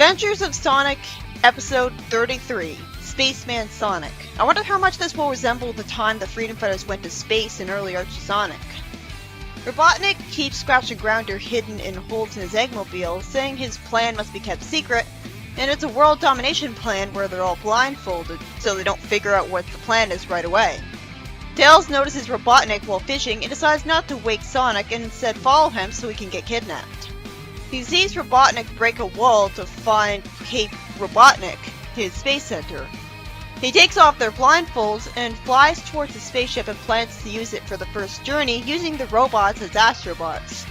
Adventures of Sonic, Episode 33, Spaceman Sonic. I wonder how much this will resemble the time the Freedom Fighters went to space in early Archie Sonic. Robotnik keeps Scratch and Grounder hidden in holes in his Eggmobile, saying his plan must be kept secret, and it's a world domination plan where they're all blindfolded, so they don't figure out what the plan is right away. Tails notices Robotnik while fishing and decides not to wake Sonic and instead follow him so he can get kidnapped. He sees Robotnik break a wall to find Cape Robotnik, his space center. He takes off their blindfolds and flies towards the spaceship and plans to use it for the first journey, using the robots as Astrobots.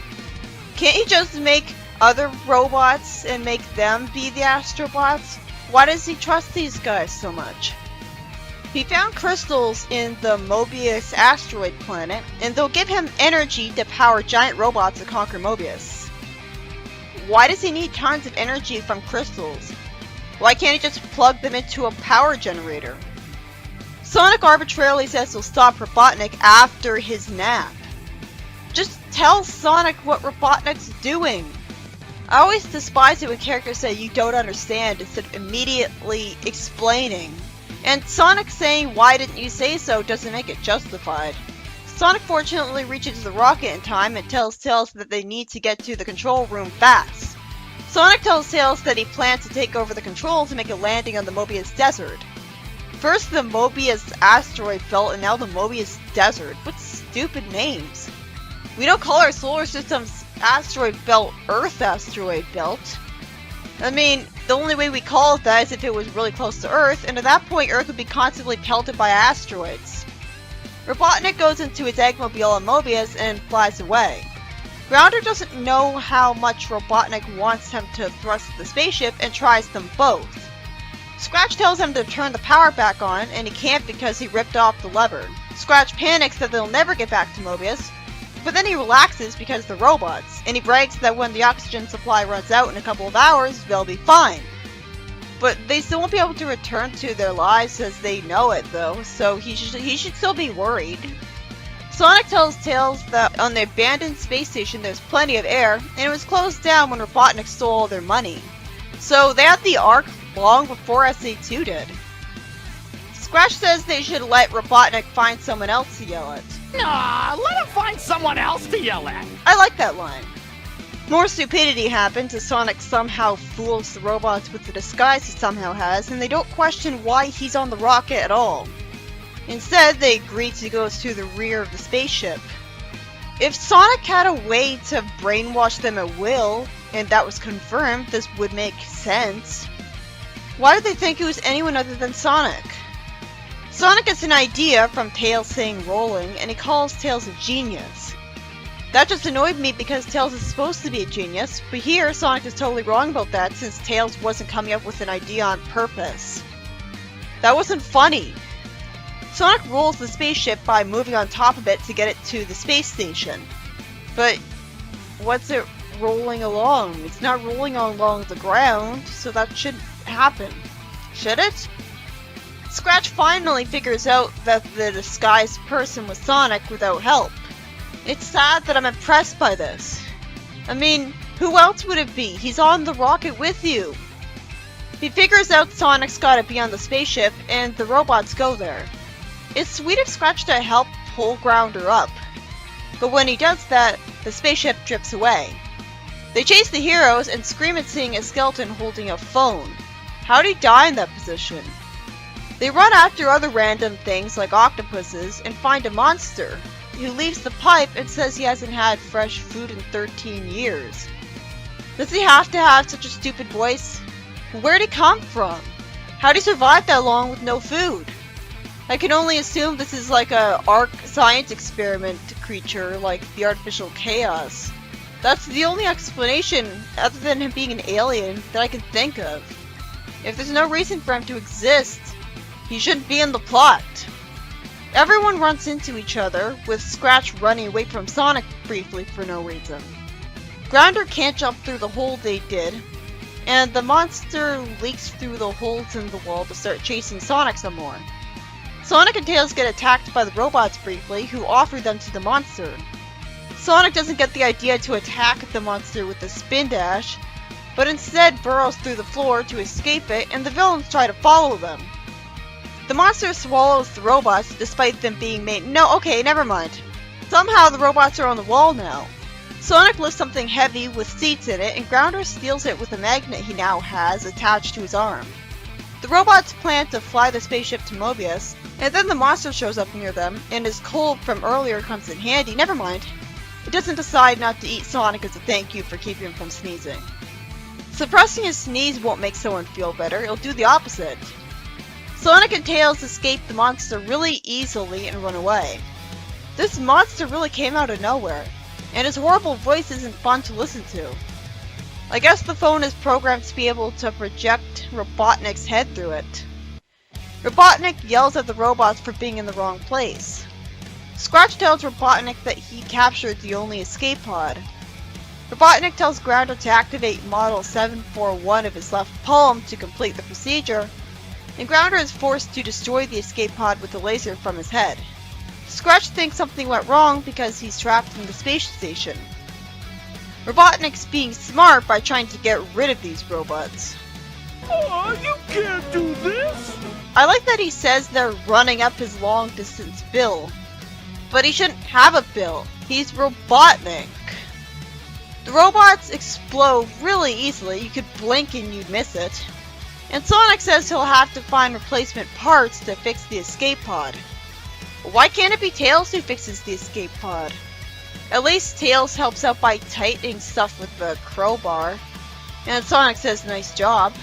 Can't he just make other robots and make them be the Astrobots? Why does he trust these guys so much? He found crystals in the Mobius asteroid planet, and they'll give him energy to power giant robots to conquer Mobius. Why does he need tons of energy from crystals? Why can't he just plug them into a power generator? Sonic arbitrarily says he'll stop Robotnik after his nap. Just tell Sonic what Robotnik's doing. I always despise it when characters say you don't understand instead of immediately explaining. And Sonic saying why didn't you say so doesn't make it justified. Sonic fortunately reaches the rocket in time and tells Tails that they need to get to the control room fast. Sonic tells Tails that he plans to take over the controls to make a landing on the Mobius desert. First the Mobius asteroid belt and now the Mobius desert. What stupid names. We don't call our solar system's asteroid belt Earth asteroid belt. I mean, the only way we call it that is if it was really close to Earth, and at that point Earth would be constantly pelted by asteroids. Robotnik goes into his Eggmobile on Mobius and flies away. Grounder doesn't know how much Robotnik wants him to thrust the spaceship and tries them both. Scratch tells him to turn the power back on, and he can't because he ripped off the lever. Scratch panics that they'll never get back to Mobius, but then he relaxes because they're robots, and he brags that when the oxygen supply runs out in a couple of hours, they'll be fine. But they still won't be able to return to their lives as they know it though, so he should still be worried. Sonic tells Tails that on the abandoned space station there's plenty of air, and it was closed down when Robotnik stole all their money. So they had the Ark long before SA2 did. Scratch says they should let Robotnik find someone else to yell at. Nah, let him find someone else to yell at. I like that line. More stupidity happens as Sonic somehow fools the robots with the disguise he somehow has, and they don't question why he's on the rocket at all. Instead, they agree to go to the rear of the spaceship. If Sonic had a way to brainwash them at will, and that was confirmed, this would make sense. Why did they think it was anyone other than Sonic? Sonic gets an idea from Tails saying rolling, and he calls Tails a genius. That just annoyed me because Tails is supposed to be a genius, but here Sonic is totally wrong about that since Tails wasn't coming up with an idea on purpose. That wasn't funny. Sonic rolls the spaceship by moving on top of it to get it to the space station. But what's it rolling along? It's not rolling along the ground, so that shouldn't happen. Should it? Scratch finally figures out that the disguised person was Sonic without help. It's sad that I'm impressed by this. I mean, who else would it be? He's on the rocket with you. He figures out Sonic's gotta be on the spaceship, and the robots go there. It's sweet of Scratch to help pull Grounder up, but when he does that, the spaceship drifts away. They chase the heroes and scream at seeing a skeleton holding a phone. How'd he die in that position? They run after other random things like octopuses and find a monster, who leaves the pipe and says he hasn't had fresh food in 13 years. Does he have to have such a stupid voice? Where'd he come from? How'd he survive that long with no food? I can only assume this is like a Ark science experiment creature like the artificial chaos. That's the only explanation, other than him being an alien, that I can think of. If there's no reason for him to exist, he shouldn't be in the plot. Everyone runs into each other, with Scratch running away from Sonic briefly for no reason. Grounder can't jump through the hole they did, and the monster leaks through the holes in the wall to start chasing Sonic some more. Sonic and Tails get attacked by the robots briefly, who offer them to the monster. Sonic doesn't get the idea to attack the monster with the spin dash, but instead burrows through the floor to escape it, and the villains try to follow them. The monster swallows the robots despite them being made— no, okay, never mind. Somehow the robots are on the wall now. Sonic lifts something heavy with seats in it, and Grounder steals it with a magnet he now has attached to his arm. The robots plan to fly the spaceship to Mobius, and then the monster shows up near them, and his cold from earlier comes in handy. Never mind. It doesn't decide not to eat Sonic as a thank you for keeping him from sneezing. Suppressing his sneeze won't make someone feel better, it'll do the opposite. Sonic and Tails escape the monster really easily and run away. This monster really came out of nowhere, and his horrible voice isn't fun to listen to. I guess the phone is programmed to be able to project Robotnik's head through it. Robotnik yells at the robots for being in the wrong place. Scratch tells Robotnik that he captured the only escape pod. Robotnik tells Grounder to activate Model 741 of his left palm to complete the procedure, and Grounder is forced to destroy the escape pod with a laser from his head. Scratch thinks something went wrong because he's trapped in the space station. Robotnik's being smart by trying to get rid of these robots. Oh, you can't do this! I like that he says they're running up his long-distance bill. But he shouldn't have a bill. He's Robotnik. The robots explode really easily. You could blink and you'd miss it. And Sonic says he'll have to find replacement parts to fix the escape pod. Why can't it be Tails who fixes the escape pod? At least Tails helps out by tightening stuff with the crowbar. And Sonic says nice job.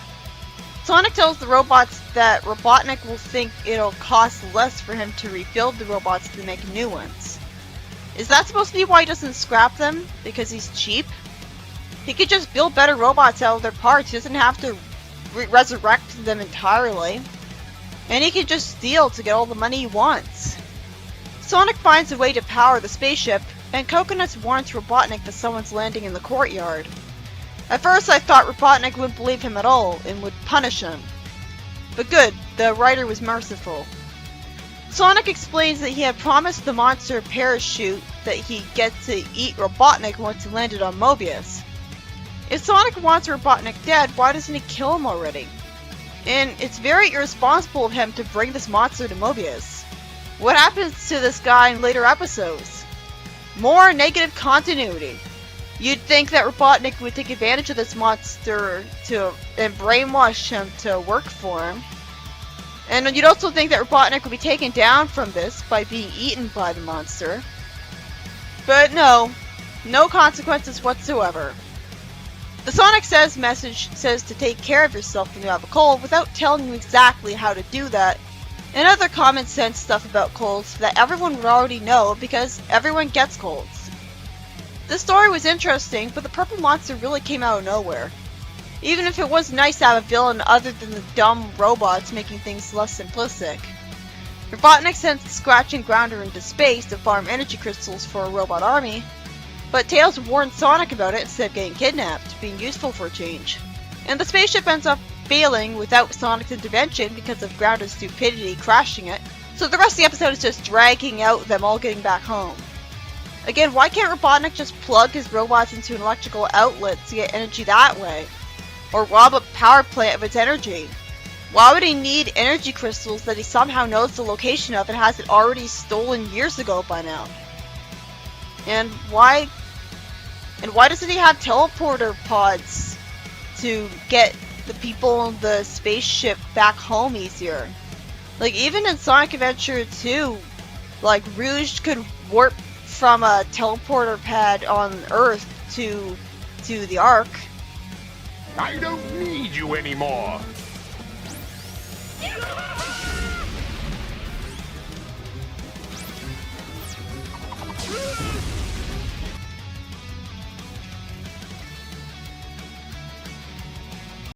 Sonic tells the robots that Robotnik will think it'll cost less for him to rebuild the robots than make new ones. Is that supposed to be why he doesn't scrap them? Because he's cheap? He could just build better robots out of their parts. He doesn't have to resurrect them entirely. And he can just steal to get all the money he wants. Sonic finds a way to power the spaceship, and Coconuts warns Robotnik that someone's landing in the courtyard. At first I thought Robotnik wouldn't believe him at all and would punish him. But good, the writer was merciful. Sonic explains that he had promised the monster a parachute that he'd get to eat Robotnik once he landed on Mobius. If Sonic wants Robotnik dead, why doesn't he kill him already? And it's very irresponsible of him to bring this monster to Mobius. What happens to this guy in later episodes? More negative continuity. You'd think that Robotnik would take advantage of this monster and brainwash him to work for him. And you'd also think that Robotnik would be taken down from this by being eaten by the monster. But no consequences whatsoever. The Sonic Says message says to take care of yourself when you have a cold without telling you exactly how to do that, and other common sense stuff about colds that everyone would already know because everyone gets colds. This story was interesting, but the purple monster really came out of nowhere. Even if it was nice to have a villain other than the dumb robots making things less simplistic. Robotnik sent Scratch and Grounder into space to farm energy crystals for a robot army, but Tails warned Sonic about it instead of getting kidnapped, being useful for a change. And the spaceship ends up failing without Sonic's intervention because of Grounder's stupidity crashing it, so the rest of the episode is just dragging out them all getting back home. Again, why can't Robotnik just plug his robots into an electrical outlet to get energy that way? Or rob a power plant of its energy? Why would he need energy crystals that he somehow knows the location of and has it already stolen years ago by now? And why doesn't he have teleporter pods to get the people in the spaceship back home easier? Like, even in Sonic Adventure 2, like, Rouge could warp from a teleporter pad on Earth to the Ark. I don't need you anymore.